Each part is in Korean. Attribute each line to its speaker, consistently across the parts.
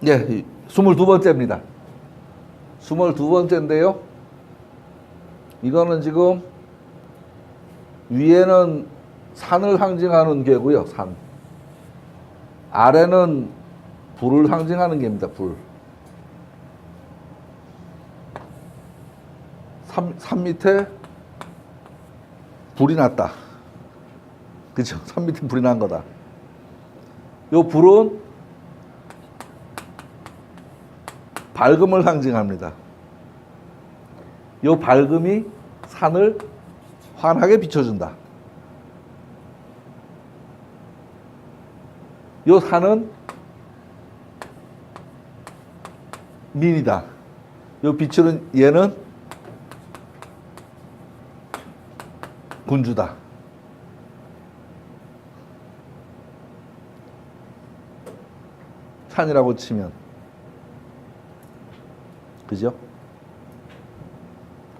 Speaker 1: 예, 22번째입니다. 22번째인데요. 이거는 지금 위에는 산을 상징하는 개고요. 산. 아래는 불을 상징하는 개입니다. 불. 산 밑에 불이 났다. 그죠? 산 밑에 불이 난 거다. 요 불은 밝음을 상징합니다. 요 밝음이 산을 환하게 비춰준다. 요 산은 민이다. 요 비추는 얘는 군주다. 산이라고 치면. 그죠?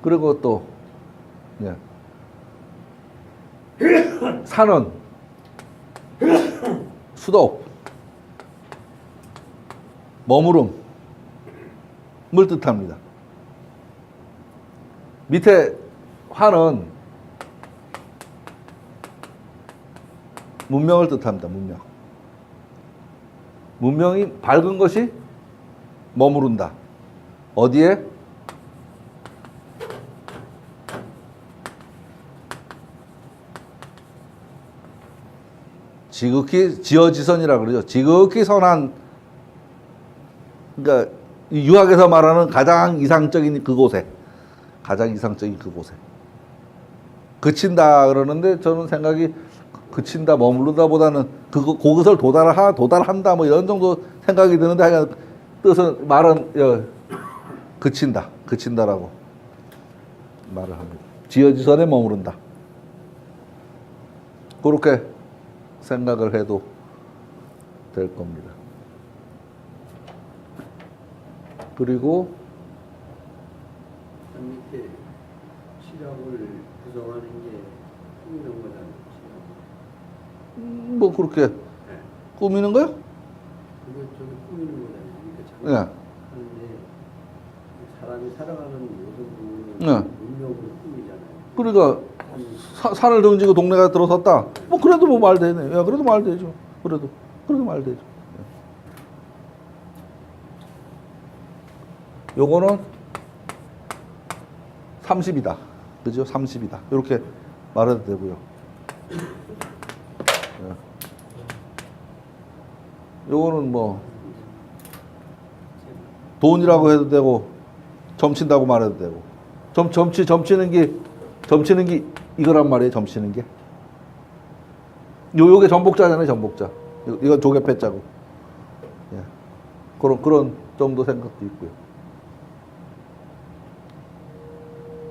Speaker 1: 그리고 또, 예. 산은 수도, 머무름을 뜻합니다. 밑에 환은 문명을 뜻합니다. 문명. 문명이 밝은 것이 머무른다. 어디에? 지극히 지어지선이라 그러죠. 지극히 선한, 그러니까 유학에서 말하는 가장 이상적인 그곳에, 가장 이상적인 그곳에 그친다 그러는데, 저는 생각이 그친다, 머무르다보다는 그곳을 도달한다 뭐 이런 정도 생각이 드는데, 하여간 뜻은 말은 그친다라고 말을 합니다. 지어지선에 머무른다. 그렇게 생각을 해도 될 겁니다. 그리고
Speaker 2: 산 밑에 시력을 구성하는 게 꾸미는 거잖아요.
Speaker 1: 뭐 그렇게
Speaker 2: 네.
Speaker 1: 꾸미는 거요?
Speaker 2: 그게 저기 꾸미는 거잖아요.
Speaker 1: 예.
Speaker 2: 하는데 사람이 살아가는 모든 부분은
Speaker 1: 네.
Speaker 2: 문명으로 꾸미잖아요.
Speaker 1: 그러니까 산을 등지고 동네가 들어섰다. 뭐 그래도 뭐 말 되네. 야, 그래도 말 되죠. 그래도 말 되죠. 요거는 30이다. 그죠? 30이다. 이렇게 말해도 되고요. 요거는 뭐 돈이라고 해도 되고 점친다고 말해도 되고. 점치는 게 이거란 말이에요. 점치는 게. 요게 전복자잖아요. 전복자. 이건 조개 패자고. 예. 그런 정도 생각도 있고요.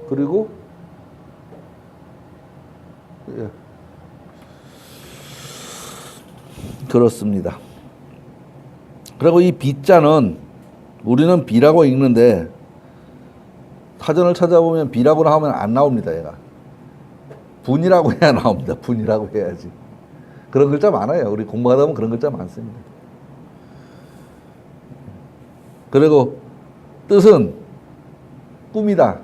Speaker 1: 그리고 예. 그렇습니다. 그리고 이 비자는 우리는 비라고 읽는데 사전을 찾아보면 비라고 하면 안 나옵니다. 얘가 분이라고 해야 나옵니다. 분이라고 해야지. 그런 글자 많아요. 우리 공부하다 보면 그런 글자 많습니다. 그리고 뜻은 꾸미다,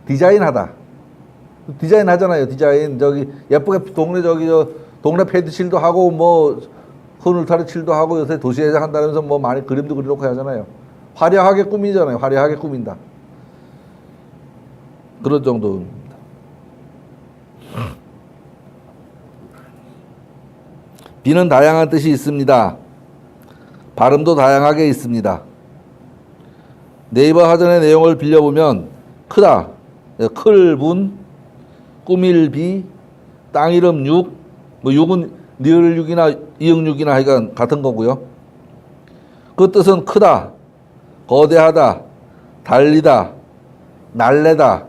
Speaker 1: 디자인하다. 디자인 하잖아요. 디자인. 저기 예쁘게 동네 페인트칠도 하고 뭐 흐늘타리 칠도 하고 요새 도시회장 한다면서 뭐 많이 그림도 그려놓고 하잖아요. 화려하게 꾸미잖아요. 화려하게 꾸민다. 그런 정도입니다. 비는 다양한 뜻이 있습니다. 발음도 다양하게 있습니다. 네이버 사전의 내용을 빌려보면 크다, 클분, 꾸밀 비, 땅 이름 육, 뭐 육은 리을 육이나 이응 육이나 하여간 같은 거고요. 그 뜻은 크다, 거대하다, 달리다, 날래다,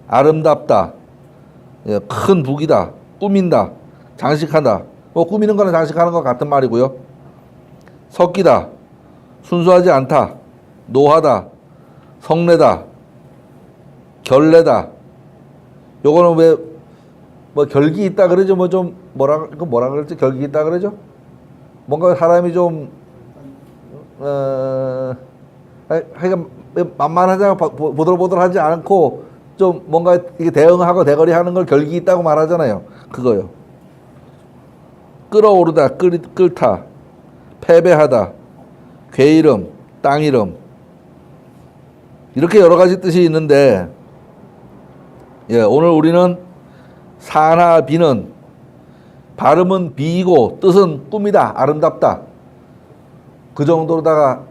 Speaker 1: 아름답다, 큰 북이다, 꾸민다, 장식한다. 뭐 꾸미는 거나 장식하는 거 같은 말이고요. 섞이다, 순수하지 않다, 노하다, 성내다, 결내다. 요거는 왜 뭐 결기 있다 그러죠? 뭐 좀 뭐라 그러지? 결기 있다 그러죠? 뭔가 사람이 좀 하여간 만만하자 보들보들하지 않고 좀 뭔가 이게 대응하고 대거리하는 걸 결기 있다고 말하잖아요. 그거요. 끌어오르다, 끓다, 패배하다, 괴이름, 땅이름 이렇게 여러 가지 뜻이 있는데 예, 오늘 우리는 사나 비는 발음은 비이고 뜻은 꿈이다, 아름답다 그 정도로다가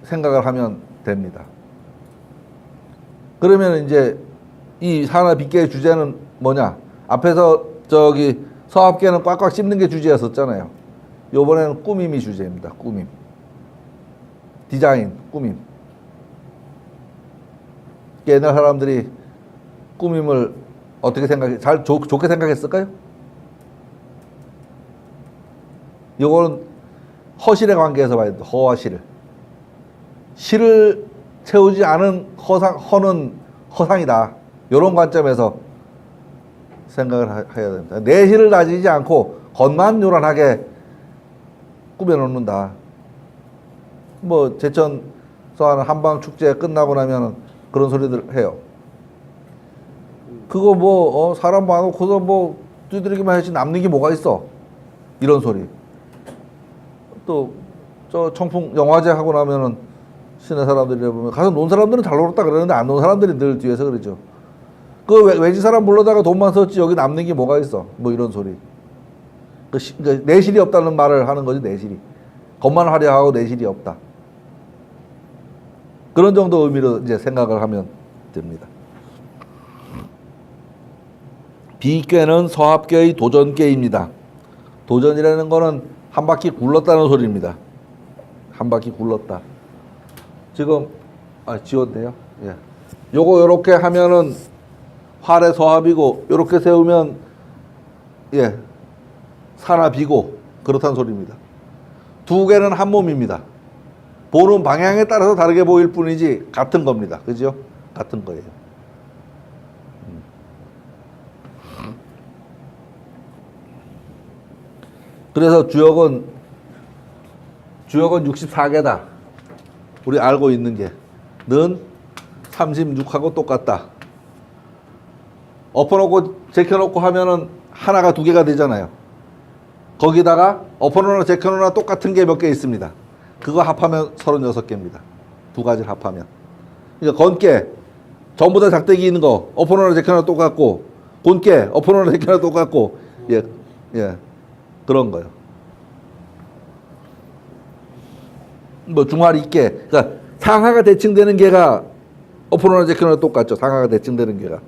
Speaker 1: 생각을 하면 됩니다. 그러면 이제 이 사나 비계의 주제는 뭐냐? 앞에서 저기 서합계는 꽉꽉 씹는 게 주제였었잖아요. 요번에는 꾸밈이 주제입니다. 꾸밈. 디자인, 꾸밈. 옛날 사람들이 꾸밈을 어떻게 좋게 생각했을까요? 요거는 허실의 관계에서 봐야 돼요. 허와 실. 실을 채우지 않은 허는 허상이다. 이런 관점에서 생각을 해야 됩니다. 내실을 다지지 않고 겉만 요란하게 꾸며놓는다. 뭐 제천서 하는 한방축제 끝나고 나면 그런 소리들 해요. 그거 뭐 사람 많고서 뭐 두드리기만 하지 남는 게 뭐가 있어. 이런 소리. 또 저 청풍 영화제 하고 나면은 시내 사람들이 보면 가서 논 사람들은 잘 놀았다 그러는데 안 논 사람들이 늘 뒤에서 그러죠. 그 외지 사람 불러다가 돈만 썼지 여기 남는 게 뭐가 있어. 뭐 이런 소리. 그러니까 내실이 없다는 말을 하는 거지. 내실이. 겉만 화려하고 내실이 없다. 그런 정도 의미로 이제 생각을 하면 됩니다. 비계는 서합계의 도전계입니다. 도전이라는 거는 한 바퀴 굴렀다는 소리입니다. 한 바퀴 굴렀다. 지금 지웠네요. 예. 요거 요렇게 하면은 활의 서합이고 요렇게 세우면 예 산합이고 그렇다는 소리입니다. 두 개는 한 몸입니다. 보는 방향에 따라서 다르게 보일 뿐이지 같은 겁니다. 그죠? 같은 거예요. 그래서 주역은 64개다. 우리 알고 있는 게 는 36하고 똑같다. 엎어놓고 제껴놓고 하면은 하나가 두 개가 되잖아요. 거기다가 엎어놓으나 제껴놓으나 똑같은 게 몇 개 있습니다. 그거 합하면 36개입니다. 두 가지를 합하면. 그러니까 건깨 전부 다 작대기 있는 거 엎어놓으나 제껴놓으나 똑같고 곤깨 엎어놓으나 제껴놓으나 똑같고 예 그런 거요. 뭐 중화리깨 그러니까 상하가 대칭되는 개가 엎어놓으나 제껴놓으나 똑같죠. 상하가 대칭되는 개가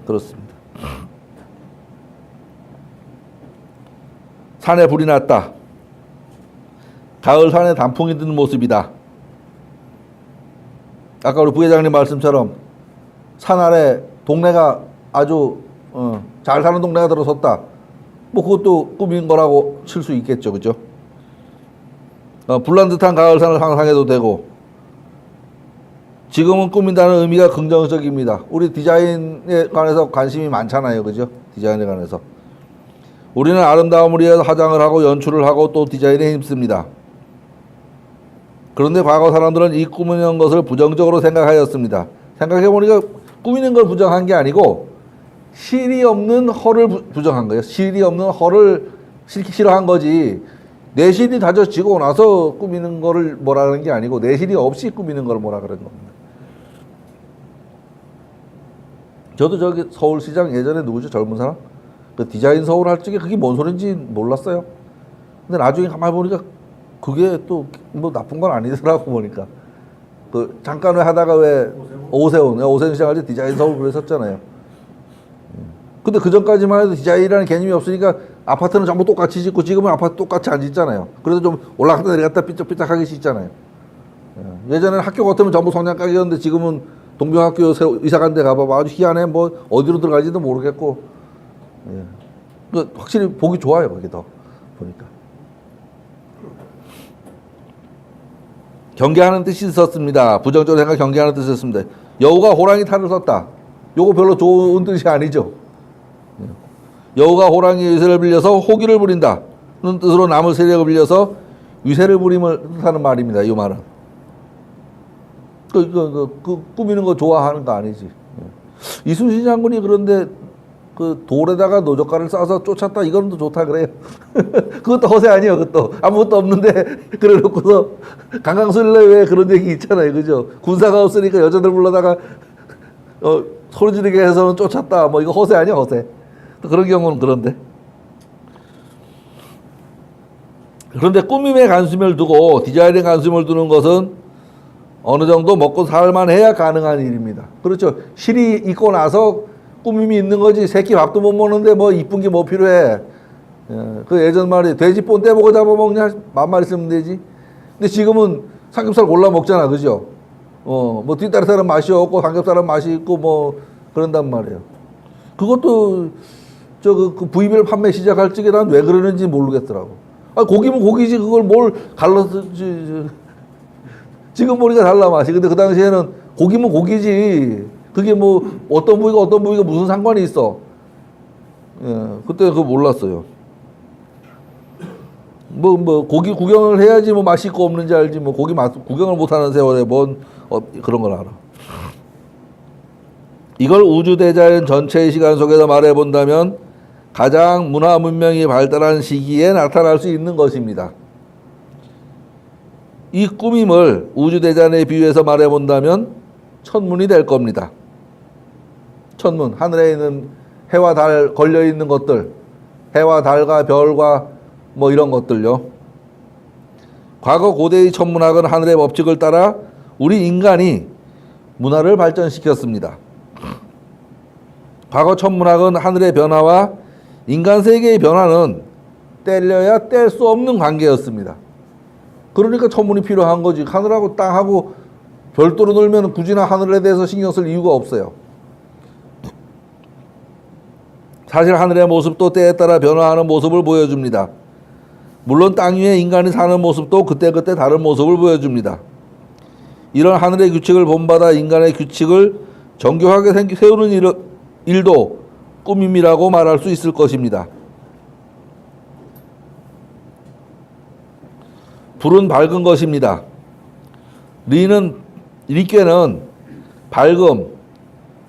Speaker 1: 그렇습니다. 산에 불이 났다. 가을 산에 단풍이 드는 모습이다. 아까 우리 부회장님 말씀처럼 산 아래 동네가 아주 잘 사는 동네가 들어섰다. 뭐 그것도 꾸민 거라고 칠 수 있겠죠. 그죠? 불난 듯한 가을 산을 상상해도 되고 지금은 꾸민다는 의미가 긍정적입니다. 우리 디자인에 관해서 관심이 많잖아요. 그죠? 디자인에 관해서. 우리는 아름다움을 위해서 화장을 하고 연출을 하고 또 디자인에 힘씁니다. 그런데 과거 사람들은 이 꾸미는 것을 부정적으로 생각하였습니다. 생각해보니까 꾸미는 걸 부정한 게 아니고 실이 없는 허를 부정한 거예요. 실이 없는 허를 싫어한 거지. 내실이 다져지고 나서 꾸미는 거를 뭐라 그러는 게 아니고 내실이 없이 꾸미는 걸 뭐라 그러는 겁니다. 저도 저기 서울시장 예전에 누구죠? 젊은 사람? 그 디자인 서울 할 적에 그게 뭔 소린지 몰랐어요. 근데 나중에 가만히 보니까 그게 또 뭐 나쁜 건 아니더라고 보니까. 그 잠깐 왜 하다가 왜 오세훈 시장 할 때 디자인 서울 그랬었잖아요. 근데 그 전까지만 해도 디자인이라는 개념이 없으니까 아파트는 전부 똑같이 짓고 지금은 아파트 똑같이 안 짓잖아요. 그래도 좀 올라갔다 내려갔다 삐쩍삐쩍하게 짓잖아요. 예전에는 학교 같으면 전부 성냥가게였는데 지금은 동병학교 이사 간 데 가봐봐 아주 희한해. 뭐 어디로 들어갈지도 모르겠고. 예. 확실히 보기 좋아요. 거기 더 보니까. 경계하는 뜻이 있었습니다. 부정적으로 생각 경계하는 뜻이 있었습니다. 여우가 호랑이 탈을 썼다. 요거 별로 좋은 뜻이 아니죠. 여우가 호랑이의 의세를 빌려서 호기를 부린다는 뜻으로 남의 세력을 빌려서 위세를 부림을 뜻하는 말입니다. 이 말은. 꾸미는 거 좋아하는 거 아니지. 이순신 장군이 그런데 그 돌에다가 노젓가를 싸서 쫓았다 이거는 또 좋다 그래요. 그것도 허세 아니에요. 그것도 아무것도 없는데 그래놓고서 강강술래 왜 그런 얘기 있잖아요. 그죠? 군사가 없으니까 여자들 불러다가 소리 지르게 해서는 쫓았다. 뭐 이거 허세 아니야 허세. 또 그런 경우는 그런데. 그런데 꾸밈의 관심을 두고 디자인의 관심을 두는 것은 어느 정도 먹고 살만 해야 가능한 일입니다. 그렇죠. 실이 있고 나서 꾸밈이 있는 거지. 새끼 밥도 못 먹는데 뭐 이쁜 게 뭐 필요해. 그 예전 말이 돼지 본 떼보고 잡아먹냐? 만말 있으면 되지. 근데 지금은 삼겹살 골라 먹잖아. 그죠? 뭐 뒷다리살은 맛이 없고 삼겹살은 맛이 있고 뭐 그런단 말이에요. 그것도 그 부위별 판매 시작할 적에 난 왜 그러는지 모르겠더라고. 아, 고기면 고기지 그걸 뭘 갈라서 지금 보니까 달라 맛이. 근데 그 당시에는 고기면 고기지. 그게 뭐 어떤 부위가 무슨 상관이 있어. 그때 그거 몰랐어요. 뭐 고기 구경을 해야지 뭐 맛이 있고 없는지 알지. 뭐 고기 맛 구경을 못하는 세월에 뭔 그런 걸 알아. 이걸 우주대자연 전체의 시간 속에서 말해본다면 가장 문화 문명이 발달한 시기에 나타날 수 있는 것입니다. 이 꾸밈을 우주대자연에 비유해서 말해본다면 천문이 될 겁니다. 천문, 하늘에 있는 해와 달 걸려있는 것들, 해와 달과 별과 뭐 이런 것들요. 과거 고대의 천문학은 하늘의 법칙을 따라 우리 인간이 문화를 발전시켰습니다. 과거 천문학은 하늘의 변화와 인간 세계의 변화는 떼려야 뗄 수 없는 관계였습니다. 그러니까 천문이 필요한 거지. 하늘하고 땅하고 별도로 놀면 굳이 하늘에 대해서 신경 쓸 이유가 없어요. 사실 하늘의 모습도 때에 따라 변화하는 모습을 보여줍니다. 물론 땅 위에 인간이 사는 모습도 그때그때 다른 모습을 보여줍니다. 이런 하늘의 규칙을 본받아 인간의 규칙을 정교하게 세우는 일도 꾸밈이라고 말할 수 있을 것입니다. 불은 밝은 것입니다. 리께는 밝음,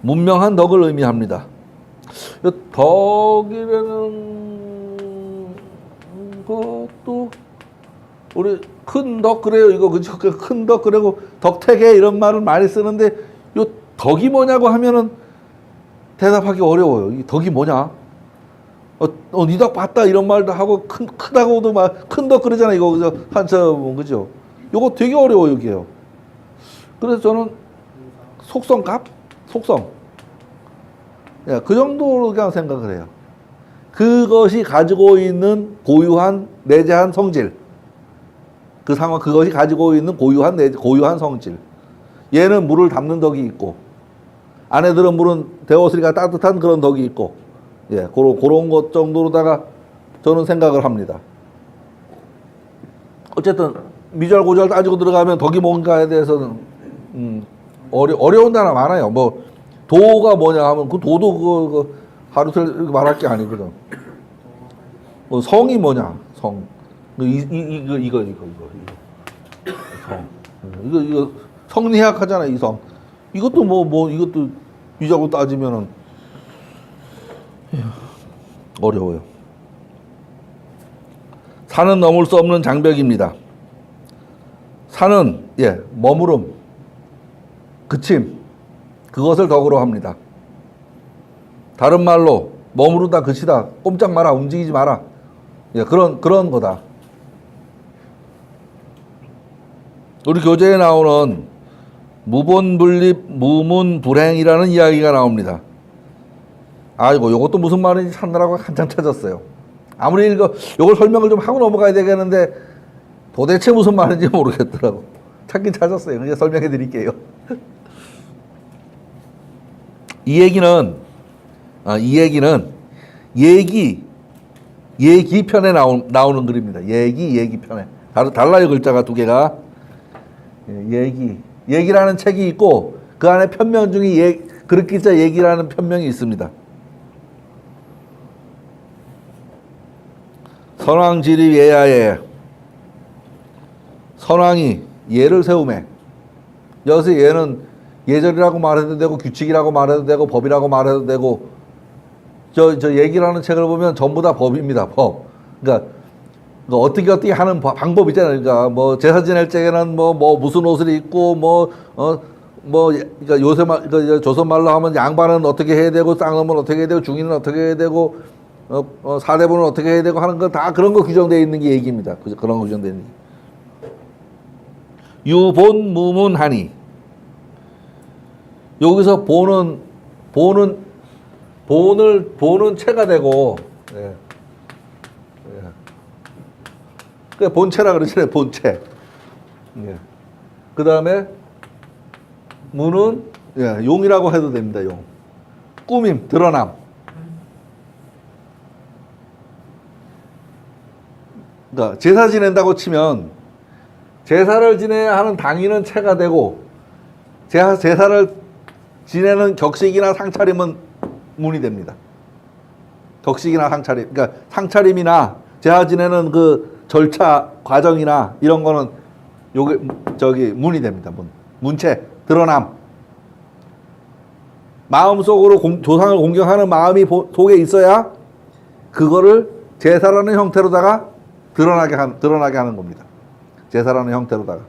Speaker 1: 문명한 덕을 의미합니다. 덕이라는 것도 우리 큰 덕 그래요. 이거 그죠? 큰 덕 그리고 덕택에 이런 말을 많이 쓰는데 요 덕이 뭐냐고 하면은 대답하기 어려워요. 이 덕이 뭐냐? 니 덕 봤다 이런 말도 하고 크다고도 막 큰 덕 그러잖아. 이거 그죠? 한참 그죠? 요거 되게 어려워요, 이게요. 그래서 저는 속성값, 속성. 예, 그 정도로 그냥 생각을 해요. 그것이 가지고 있는 고유한 내재한 성질. 그 상황 그것이 가지고 있는 고유한 성질. 얘는 물을 담는 덕이 있고 안에 들은 물은 데웠으니까 따뜻한 그런 덕이 있고 예, 그런 것 정도로다가 저는 생각을 합니다. 어쨌든 미절고절 따지고 들어가면 덕이 뭔가에 대해서는 어려운 단어 많아요. 뭐 도가 뭐냐 하면 그 도도 그 하루 이틀 말할 게 아니거든. 뭐 성이 뭐냐 성 이거 성 이거 성리학 하잖아 이 성. 이것도 이것도 유자고 따지면은 어려워요. 산은 넘을 수 없는 장벽입니다. 산은 머무름, 그침, 그것을 덕으로 합니다. 다른 말로 머무르다 그치다, 꼼짝 마라, 움직이지 마라. 그런 거다. 우리 교재에 나오는 무본분립, 무문불행이라는 이야기가 나옵니다. 아이고, 요것도 무슨 말인지 찾느라고 한참 찾았어요. 아무리 요걸 설명을 좀 하고 넘어가야 되겠는데 도대체 무슨 말인지 모르겠더라고. 찾긴 찾았어요. 그냥 설명해 드릴게요. 이 얘기는 얘기편에 나오는 글입니다. 얘기편에. 달라요, 글자가 두 개가. 얘기라는 책이 있고 그 안에 편명 중에 그릇기자 얘기라는 편명이 있습니다. 선왕지리 예야에 선왕이 예를 세우매. 여기서 예는 예절이라고 말해도 되고 규칙이라고 말해도 되고 법이라고 말해도 되고 저 얘기라는 책을 보면 전부 다 법입니다. 법. 그러니까 어떻게 하는 방법 있잖아요. 그러니까 뭐 제사 지낼 적에는 뭐 무슨 옷을 입고 그러니까 그러니까 조선 말로 하면 양반은 어떻게 해야 되고 쌍놈은 어떻게 해야 되고 중인은 어떻게 해야 되고 사대부는 어떻게 해야 되고 하는 거 다 그런 거 규정되어 있는 게 얘기입니다. 그런 거 규정되어 있는 게. 유본 무문하니 여기서 본은 체가 되고 예. 그 본체라 그러잖아요. 본체. 예. 그 다음에 무는 용이라고 해도 됩니다. 용. 꾸밈, 드러남. 그러니까 제사 지낸다고 치면 제사를 지내야 하는 당인은 체가 되고 제사를 지내는 격식이나 상차림은 문이 됩니다. 격식이나 상차림. 그러니까 상차림이나 제사 지내는 그 절차 과정이나 이런 거는 문이 됩니다. 문체, 드러남. 마음속으로 조상을 공경하는 마음이 속에 있어야 그거를 제사라는 형태로다가 드러나게 하는 겁니다. 제사라는 형태로다가.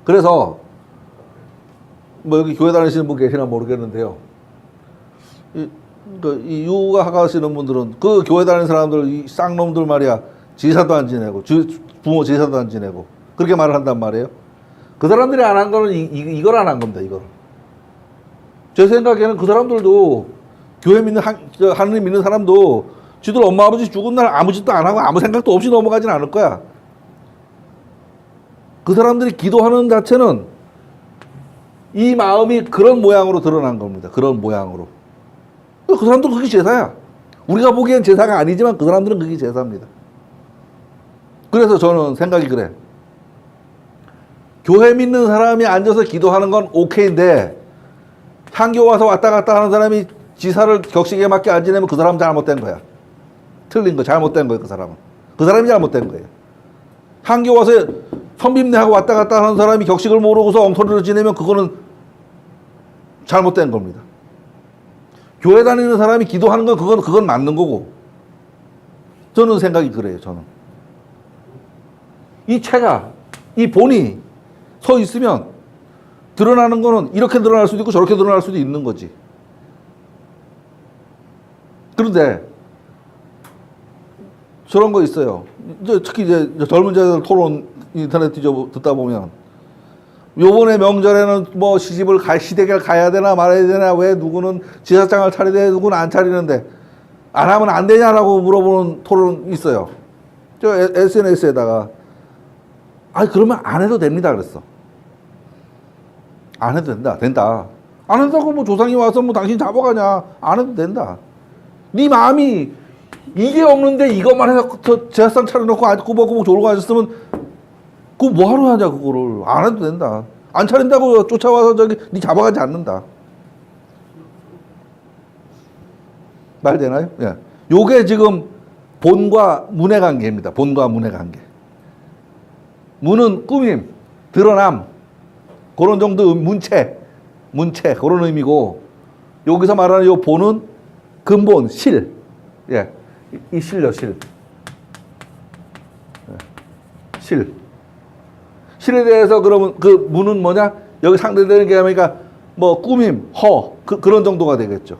Speaker 1: 그래서 뭐 여기 교회 다니시는 분 계시나 모르겠는데요. 이 유가 가시는 분들은 그 교회 다니는 사람들 이 쌍놈들 말이야 제사도 안 지내고 부모 제사도 안 지내고 그렇게 말을 한단 말이에요. 그 사람들이 안 한 거는 이걸 안 한 겁니다. 이걸. 제 생각에는 그 사람들도 교회 믿는 하느님 믿는 사람도 지들 엄마 아버지 죽은 날 아무 짓도 안 하고 아무 생각도 없이 넘어가진 않을 거야. 그 사람들이 기도하는 자체는 이 마음이 그런 모양으로 드러난 겁니다. 그런 모양으로. 그 사람들은 그게 제사야. 우리가 보기엔 제사가 아니지만 그 사람들은 그게 제사입니다. 그래서 저는 생각이 그래. 교회 믿는 사람이 앉아서 기도하는 건 오케이인데 향교 와서 왔다 갔다 하는 사람이 지사를 격식에 맞게 안 지내면 그 사람은 잘못된 거야. 틀린 거, 잘못된 거예요. 그 사람은. 그 사람이 잘못된 거예요. 향교 와서 선빔내하고 왔다 갔다 하는 사람이 격식을 모르고서 엉터리로 지내면 그거는 잘못된 겁니다. 교회 다니는 사람이 기도하는 건 그건 맞는 거고. 저는 생각이 그래요. 저는. 이 체가, 이 본이 서 있으면 드러나는 거는 이렇게 드러날 수도 있고 저렇게 드러날 수도 있는 거지. 그런데 저런 거 있어요. 특히 이제 젊은 자들 토론 인터넷 듣다 보면 요번에 명절에는 뭐 시댁을 가야 되나 말아야 되나 왜 누구는 제사장을 차리되 누구는 안 차리는데 안 하면 안 되냐라고 물어보는 토론 있어요. 저 SNS에다가 그러면 안 해도 됩니다 그랬어. 안 해도 된다. 안 한다고 뭐 조상이 와서 뭐 당신 잡아가냐. 안 해도 된다. 네 마음이 이게 없는데 이것만 해서 제사상 차려놓고 꾸벅꾸벅 졸고 앉았으면 그거 뭐하러 하냐 그거를. 안 해도 된다. 안 차린다고 쫓아와서 네 잡아가지 않는다. 말 되나요? 예. 요게 지금 본과 문의 관계입니다. 본과 문의 관계. 문은 꾸밈, 드러남, 그런 정도 문체 그런 의미고 여기서 말하는 요 본은 근본, 실. 예. 이 실요, 실. 실. 실에 대해서 그러면 그 문은 뭐냐? 여기 상대되는 게 그러니까 뭐 꾸밈, 그런 정도가 되겠죠.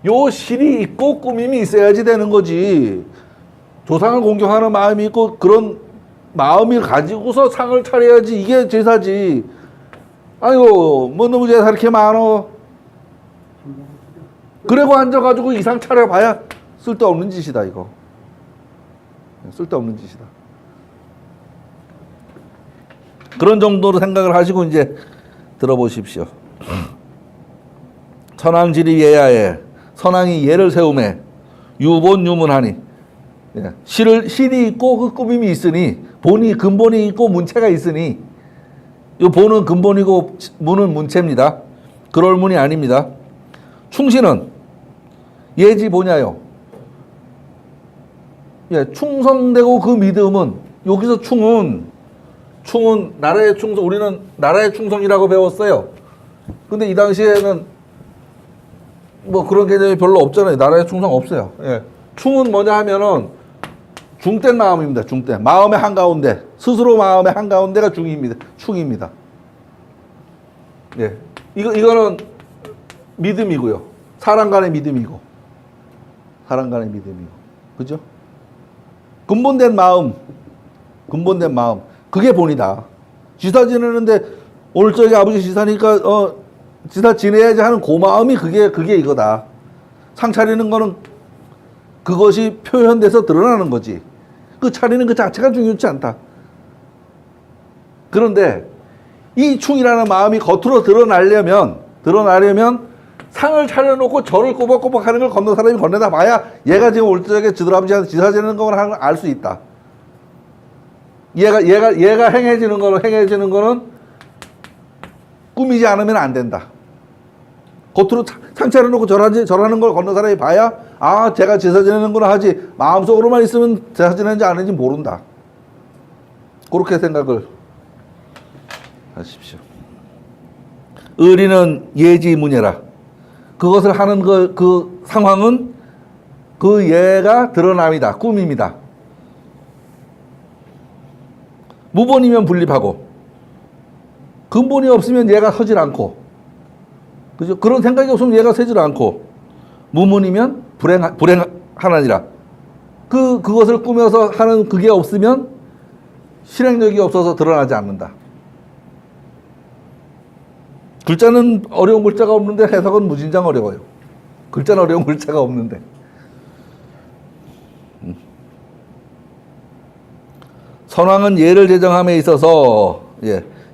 Speaker 1: 요 실이 있고 꾸밈이 있어야지 되는 거지. 조상을 공경하는 마음이 있고 그런 마음을 가지고서 상을 차려야지 이게 제사지. 아이고 뭐 너무 제사 이렇게 많어. 그리고 앉아가지고 이상 차려봐야 쓸데없는 짓이다 이거. 쓸데없는 짓이다. 그런 정도로 생각을 하시고 이제 들어보십시오. 선왕지리 예야에 선왕이 예를 세우매 유본 유문하니 실이 있고 그 꾸밈이 있으니 근본이 있고 문체가 있으니 이 본은 근본이고 문은 문체입니다. 그럴 문이 아닙니다. 충신은 예지 보냐요. 충성되고 그 믿음은 여기서 충은 충은 나라의 충성, 우리는 나라의 충성이라고 배웠어요. 근데 이 당시에는 뭐 그런 개념이 별로 없잖아요. 나라의 충성 없어요. 예. 충은 뭐냐 하면은 중된 마음입니다. 중된 마음의 한가운데, 스스로 마음의 한가운데가 중입니다. 충입니다. 예. 이거는 믿음이고요. 사람 간의 믿음이고, 사람 간의 믿음이고, 그죠? 근본된 마음, 근본된 마음, 그게 본이다. 지사 지내는데 오늘 저기 아버지 지사니까 지사 지내야지 하는 그 마음이 그게 이거다. 상 차리는 거는 그것이 표현돼서 드러나는 거지. 그 차리는 그 자체가 중요치 않다. 그런데 이 충이라는 마음이 겉으로 드러나려면 상을 차려놓고 절을 꼬박꼬박 하는 걸 건너 사람이 건네다 봐야 얘가 지금 올 적에 지들아버지한테 지사 지내는 걸 알 수 있다. 얘가 행해지는 거는 꾸미지 않으면 안 된다. 겉으로 상 차려놓고 절하는 걸 건너 사람이 봐야 아, 제가 제사 지내는구나 하지 마음속으로만 있으면 제사 지내는지 안 하는지 모른다. 그렇게 생각을 하십시오. 의리는 예지문예라. 그것을 하는 그 상황은 그 예가 드러남이다. 꿈입니다. 무본이면 분립하고 근본이 없으면 얘가 서질 않고, 그죠? 그런 생각이 없으면 얘가 서질 않고, 무문이면 불행하나니라. 그것을 꾸며서 하는 그게 없으면 실행력이 없어서 드러나지 않는다. 글자는 어려운 글자가 없는데 해석은 무진장 어려워요. 글자는 어려운 글자가 없는데. 선왕은 예를 제정함에 있어서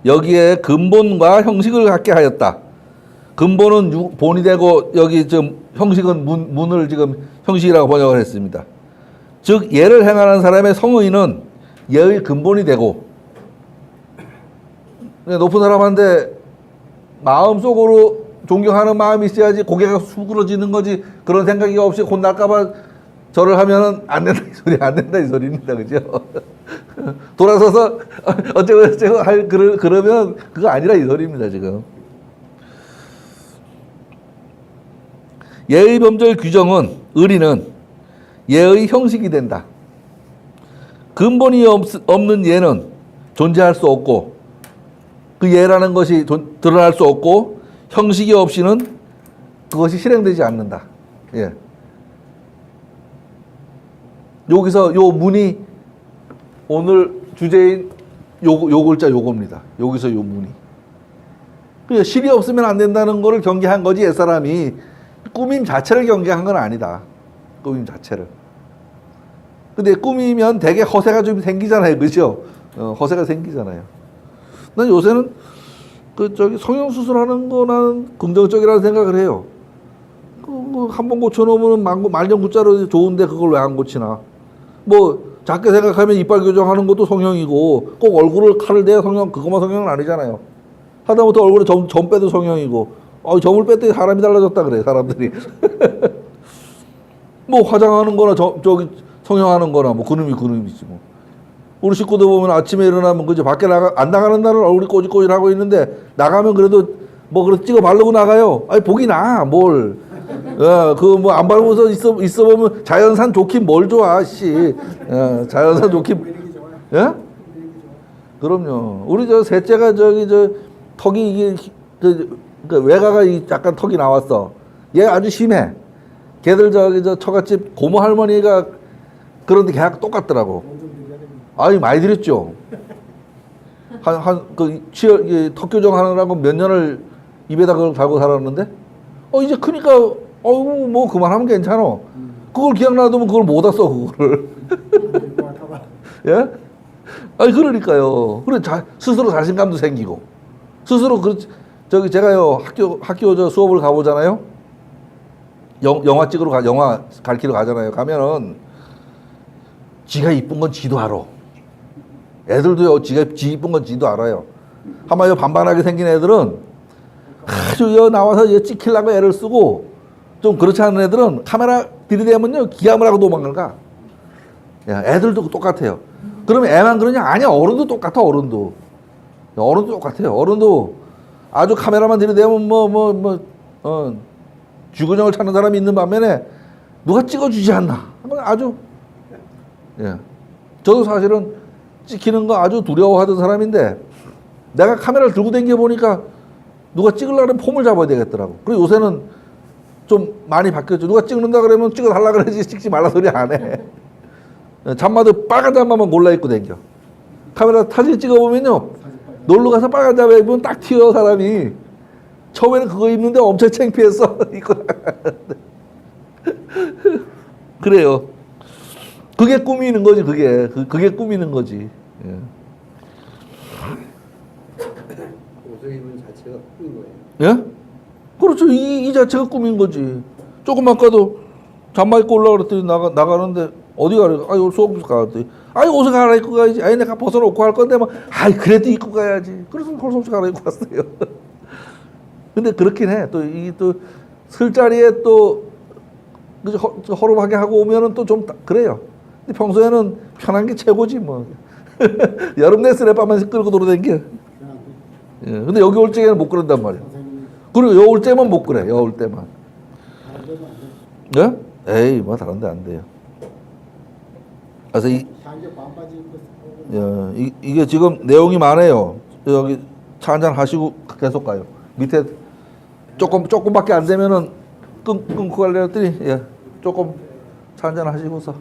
Speaker 1: 여기에 근본과 형식을 갖게 하였다. 근본은 본이 되고 여기 지금 형식은 문을 지금 형식이라고 번역을 했습니다. 즉 예를 행하는 사람의 성의는 예의 근본이 되고, 높은 사람한테 마음속으로 존경하는 마음이 있어야지 고개가 수그러지는 거지, 그런 생각이 없이 혼날까봐 절을 하면은 안 된다 이 소리, 안 된다 이 소리입니다. 그죠? 돌아서서 어쩌고 그러면 그거 아니라 이 소리입니다, 지금. 예의 범절 규정은, 의리는 예의 형식이 된다. 근본이 없는 예는 존재할 수 없고, 그 예라는 것이 드러날 수 없고, 형식이 없이는 그것이 실행되지 않는다. 예. 여기서 요 문이 오늘 주제인 요 글자 요겁니다. 여기서 요 문이. 그러니까 실이 없으면 안 된다는 거를 경계한 거지, 옛사람이 꾸밈 자체를 경계한 건 아니다. 꾸밈 자체를. 근데 꾸미면 되게 허세가 좀 생기잖아요. 그죠? 허세가 생기잖아요. 난 요새는 성형수술하는 거는 긍정적이라는 생각을 해요. 한 번 고쳐놓으면 말년굿자로 좋은데 그걸 왜 안 고치나. 뭐 작게 생각하면 이빨 교정하는 것도 성형이고, 꼭 얼굴을 칼을 대야 그것만 성형은 아니잖아요. 하다못해 얼굴에 점 빼도 성형이고, 점을 뺐더니 사람이 달라졌다 그래, 사람들이. 뭐 화장하는 거나 성형하는 거나 뭐 그놈이지 뭐. 우리 식구들 보면 아침에 일어나면 그죠, 밖에 안 나가는 날은 얼굴이 꼬질꼬질하고 있는데 나가면 그래도 뭐 그래도 찍어 바르고 나가요. 아니 보기 나 뭘. 그거 뭐 안 바르고서 있어 보면 자연산 좋긴 뭘 좋아, 씨. 자연산 좋긴. 예? 그럼요. 우리 셋째가 턱이 이게 외가가 약간 턱이 나왔어. 얘 아주 심해. 걔들 처갓집 고모 할머니가 그런데 걔하고 똑같더라고. 아니 많이 들였죠. 턱 교정하느라고 몇 년을 입에다 그걸 달고 살았는데, 이제 크니까 뭐 그만하면 괜찮아. 그걸 기억나두면 그걸 못 왔어, 그거를. 예? 아니 그러니까요. 그래 스스로 자신감도 생기고, 스스로 제가요 학교 수업을 가보잖아요. 영화 찍으러 영화 가르치러 가잖아요. 가면은 지가 이쁜 건 지도 알아. 애들도요, 지 이쁜 건 지도 알아요. 한마디로 반반하게 생긴 애들은 아주 나와서 찍히려고 애를 쓰고, 좀 그렇지 않은 애들은 카메라 들이대면요 기함을 하고 도망을 가. 야, 애들도 똑같아요. 그러면 애만 그러냐? 아니야, 어른도 똑같아, 어른도. 어른도 똑같아요. 어른도 아주 카메라만 들이대면 쥐근형을 찾는 사람이 있는 반면에 누가 찍어주지 않나. 아주, 예. 저도 사실은 찍히는 거 아주 두려워하던 사람인데 내가 카메라를 들고 다녀 보니까 누가 찍으려면 폼을 잡아야 되겠더라고. 그리고 요새는 좀 많이 바뀌었죠. 누가 찍는다 그러면 찍어달라 그러지 찍지 말라 소리 안 해. 잠마도 빨간 잠바만 골라 입고 다녀. 카메라 사진 찍어보면요. 놀러 가서 빨간 잠바 입으면 딱 튀어 사람이. 처음에는 그거 입는데 엄청 창피했어. 입고 나가는데. 그래요. 그게 꾸미는 거지, 그게. 그게 꾸미는 거지. 예.
Speaker 2: 옷을 입은 자체가 꾸민 거예요.
Speaker 1: 예? 그렇죠. 이 자체가 꾸민 거지. 조금만 가도 잠바 입고 올라가 그랬더니 나가는데 어디 가래? 아유, 수업부터 가랬더니 아유, 옷을 갈아입고 가야지. 아니, 내가 벗어놓고 할 건데, 아이, 그래도 입고 가야지. 그래서 헐수 없이 갈아입고 갔어요. 근데 그렇긴 해. 또 술자리에 또, 그죠? 허름하게 하고 오면은 또 좀 그래요. 근데 평소에는 편한 게 최고지, 뭐. 여름 내 쓰레빠만 끌고 돌아다니게. 예. 근데 여기 올 적에는 못 그런단 말이야. 그리고 여울 때만 못 그래. 여울 때만. 예? 에이, 뭐 다른 데 안 돼요. 그래서 이게 지금 내용이 많아요. 여기 차 한잔 하시고 계속 가요. 밑에 조금밖에 안 되면은 끊고 가려 했더니 예, 조금 차 한잔 하시고서